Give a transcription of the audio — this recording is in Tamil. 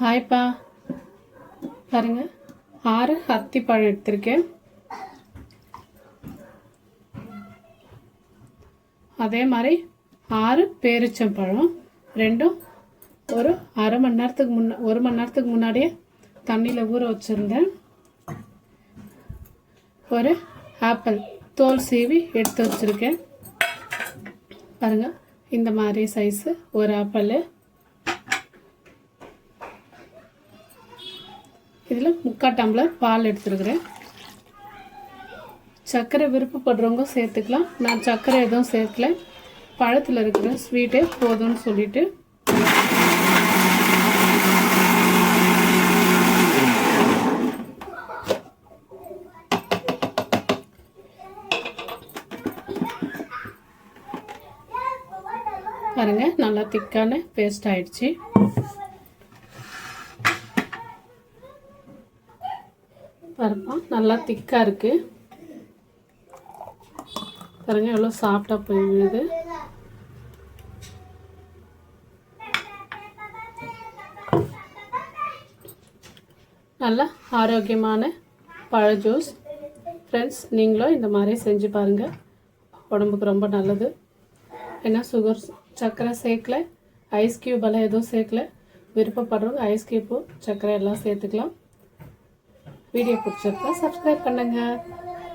ஹாய்ப்பா, பாருங்க 6 அத்திப்பழம் எடுத்திருக்கேன். அதே மாதிரி 6 பேரிச்சம்பழம், ரெண்டும் ஒரு அரை மணி நேரத்துக்கு 1 மணி நேரத்துக்கு முன்னாடியே தண்ணியில் ஊற வச்சுருந்தேன். ஒரு ஆப்பிள் தோல் சீவி எடுத்து வச்சுருக்கேன். பாருங்கள், இந்த மாதிரி சைஸு ஒரு ஆப்பிள். இதில் 3/4 டம்ளர் பால் எடுத்துருக்கிறேன். சர்க்கரை விருப்பப்படுறவங்க சேர்த்துக்கலாம். நான் சர்க்கரை எதுவும் சேர்க்கல, பழத்தில் இருக்கிற ஸ்வீட்டே போதும்னு சொல்லிட்டு பாருங்க, நல்லா திக்கான பேஸ்ட் ஆயிடுச்சு. பாருப்பா, நல்லா திக்காக இருக்குது. பாருங்க எவ்வளோ சாஃப்டாக போயிடுது. நல்ல ஆரோக்கியமான பழ ஜூஸ். ஃப்ரெண்ட்ஸ், நீங்களும் இந்த மாதிரி செஞ்சு பாருங்கள். உடம்புக்கு ரொம்ப நல்லது. ஏன்னா சர்க்கரை சேர்க்கல, ஐஸ் க்யூப் எல்லாம் எதுவும் சேர்க்கல. விருப்பப்படுறவங்க ஐஸ் க்யூப்பு, சர்க்கரை எல்லாம் சேர்த்துக்கலாம். வீடியோ பிடிச்சிருக்கா சப்ஸ்கிரைப் பண்ணுங்கள்.